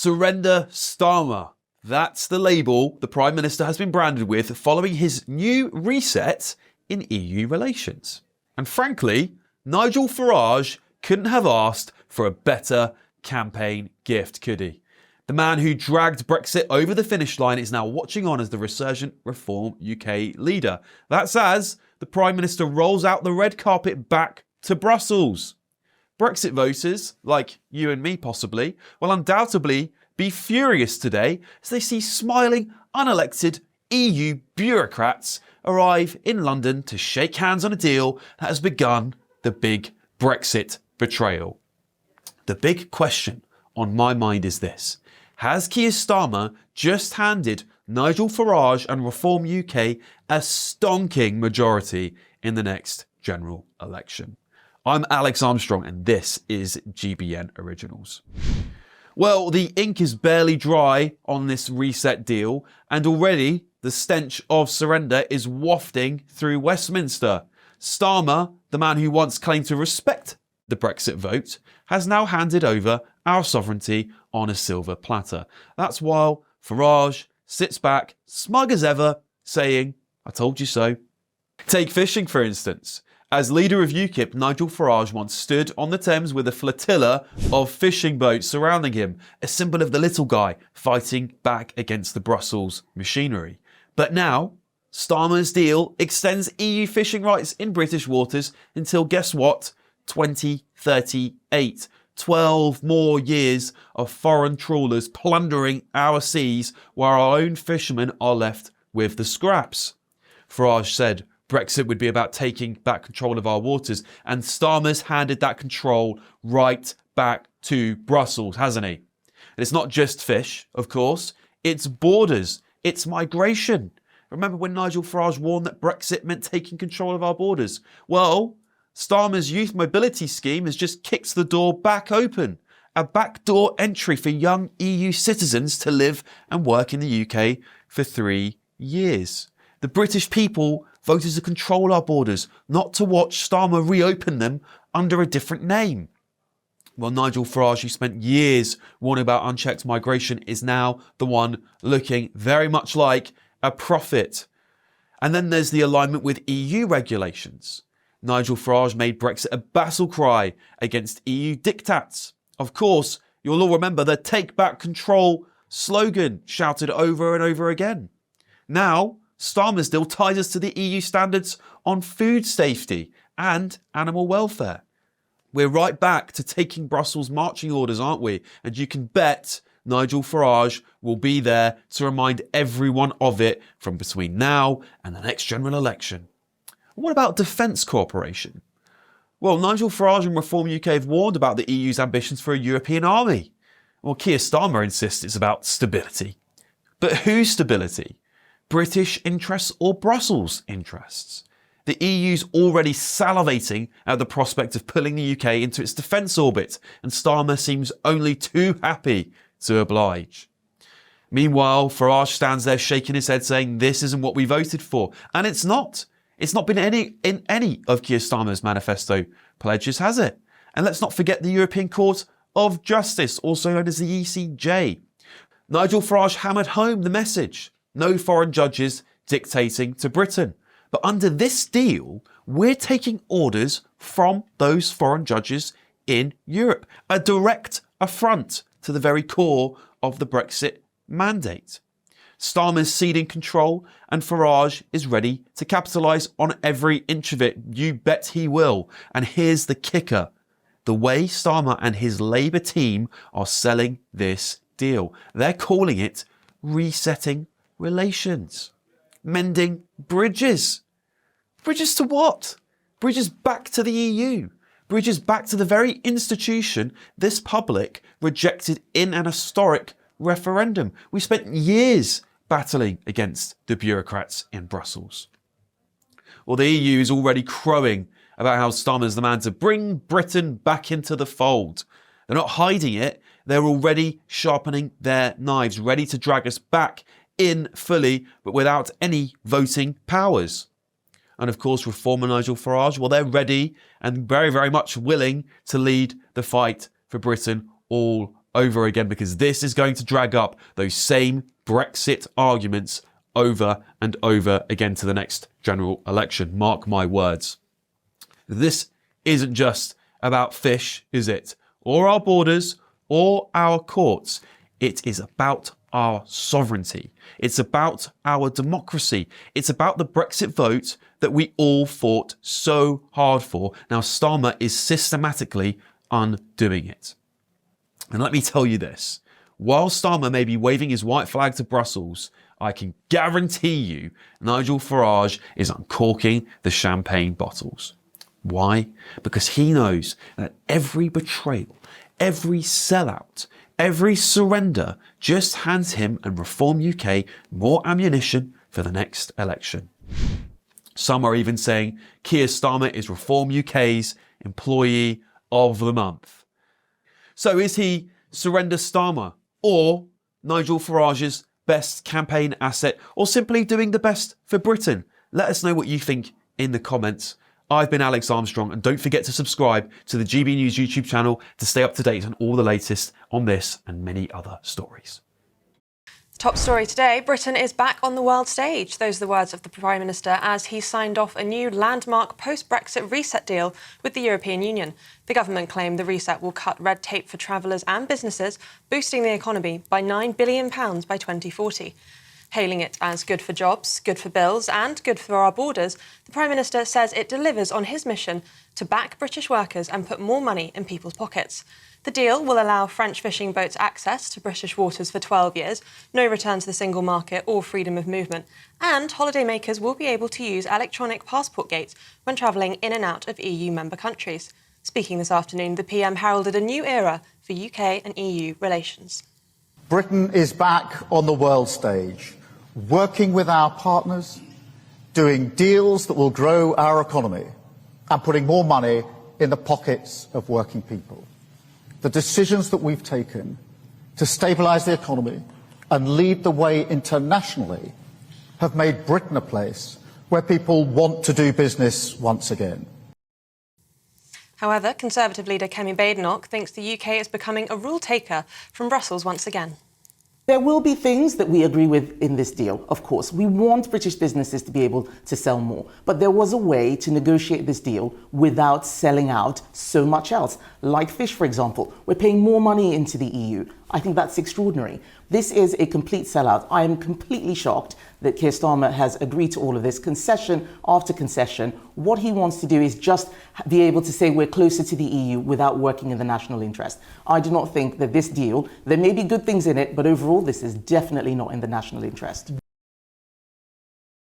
Surrender Starmer. That's the label the Prime Minister has been branded with following his new reset in EU relations. And frankly, Nigel Farage couldn't have asked for a better campaign gift, could he? The man who dragged Brexit over the finish line is now watching on as the resurgent Reform UK leader. That's as the Prime Minister rolls out the red carpet back to Brussels. Brexit voters, like you and me possibly, will undoubtedly be furious today as they see smiling, unelected EU bureaucrats arrive in London to shake hands on a deal that has begun the big Brexit betrayal. The big question on my mind is this: has Keir Starmer just handed Nigel Farage and Reform UK a stonking majority in the next general election? I'm Alex Armstrong and this is GBN Originals. Well, the ink is barely dry on this reset deal, and already the stench of surrender is wafting through Westminster. Starmer, the man who once claimed to respect the Brexit vote, has now handed over our sovereignty on a silver platter. That's while Farage sits back, smug as ever, saying, "I told you so." Take fishing, for instance. As leader of UKIP, Nigel Farage once stood on the Thames with a flotilla of fishing boats surrounding him, a symbol of the little guy fighting back against the Brussels machinery. But now, Starmer's deal extends EU fishing rights in British waters until, guess what, 2038. 12 more years of foreign trawlers plundering our seas while our own fishermen are left with the scraps. Farage said Brexit would be about taking back control of our waters, and Starmer's handed that control right back to Brussels, hasn't he? And it's not just fish, of course, it's borders, it's migration. Remember when Nigel Farage warned that Brexit meant taking control of our borders? Well, Starmer's youth mobility scheme has just kicked the door back open. A backdoor entry for young EU citizens to live and work in the UK for 3 years. The British people voted to control our borders, not to watch Starmer reopen them under a different name. Well, Nigel Farage, who spent years warning about unchecked migration, is now the one looking very much like a prophet. And then there's the alignment with EU regulations. Nigel Farage made Brexit a battle cry against EU diktats. Of course, you'll all remember the Take Back Control slogan shouted over and over again. Now, Starmer's deal ties us to the EU standards on food safety and animal welfare. We're right back to taking Brussels marching orders, aren't we? And you can bet Nigel Farage will be there to remind everyone of it from between now and the next general election. What about defence cooperation? Well, Nigel Farage and Reform UK have warned about the EU's ambitions for a European army. Well, Keir Starmer insists it's about stability. But whose stability? British interests or Brussels interests? The EU's already salivating at the prospect of pulling the UK into its defence orbit, and Starmer seems only too happy to oblige. Meanwhile, Farage stands there shaking his head saying this isn't what we voted for. And it's not. It's not been in any of Keir Starmer's manifesto pledges, has it? And let's not forget the European Court of Justice, also known as the ECJ. Nigel Farage hammered home the message: no foreign judges dictating to Britain. But under this deal, we're taking orders from those foreign judges in Europe. A direct affront to the very core of the Brexit mandate. Starmer's ceding control, and Farage is ready to capitalise on every inch of it. You bet he will. And here's the kicker: the way Starmer and his Labour team are selling this deal. They're calling it resetting relations, mending bridges. Bridges to what? Bridges back to the EU. Bridges back to the very institution this public rejected in an historic referendum. We spent years battling against the bureaucrats in Brussels. Well, the EU is already crowing about how Starmer's the man to bring Britain back into the fold. They're not hiding it. They're already sharpening their knives, ready to drag us back in fully, but without any voting powers. And of course, Reformer Nigel Farage, well, they're ready and very, very much willing to lead the fight for Britain all over again, because this is going to drag up those same Brexit arguments over and over again to the next general election. Mark my words. This isn't just about fish, is it? Or our borders, or our courts. It is about our sovereignty. It's about our democracy. It's about the Brexit vote that we all fought so hard for. Now, Starmer is systematically undoing it. And let me tell you this. While Starmer may be waving his white flag to Brussels, I can guarantee you Nigel Farage is uncorking the champagne bottles. Why? Because he knows that every betrayal, every sellout, every surrender just hands him and Reform UK more ammunition for the next election. Some are even saying Keir Starmer is Reform UK's Employee of the Month. So is he Surrender Starmer, or Nigel Farage's best campaign asset, or simply doing the best for Britain? Let us know what you think in the comments. I've been Alex Armstrong, and don't forget to subscribe to the GB News YouTube channel to stay up to date on all the latest on this and many other stories. Top story today, Britain is back on the world stage. Those are the words of the Prime Minister as he signed off a new landmark post-Brexit reset deal with the European Union. The government claimed the reset will cut red tape for travellers and businesses, boosting the economy by £9 billion by 2040. Hailing it as good for jobs, good for bills and good for our borders, the Prime Minister says it delivers on his mission to back British workers and put more money in people's pockets. The deal will allow French fishing boats access to British waters for 12 years, no return to the single market or freedom of movement, and holidaymakers will be able to use electronic passport gates when travelling in and out of EU member countries. Speaking this afternoon, the PM heralded a new era for UK and EU relations. Britain is back on the world stage, working with our partners, doing deals that will grow our economy and putting more money in the pockets of working people. The decisions that we've taken to stabilise the economy and lead the way internationally have made Britain a place where people want to do business once again. However, Conservative leader Kemi Badenoch thinks the UK is becoming a rule taker from Brussels once again. There will be things that we agree with in this deal, of course. We want British businesses to be able to sell more. But there was a way to negotiate this deal without selling out so much else. Like fish, for example. We're paying more money into the EU. I think that's extraordinary. This is a complete sellout. I am completely shocked that Keir Starmer has agreed to all of this, concession after concession. What he wants to do is just be able to say we're closer to the EU without working in the national interest. I do not think that this deal, there may be good things in it, but overall this is definitely not in the national interest.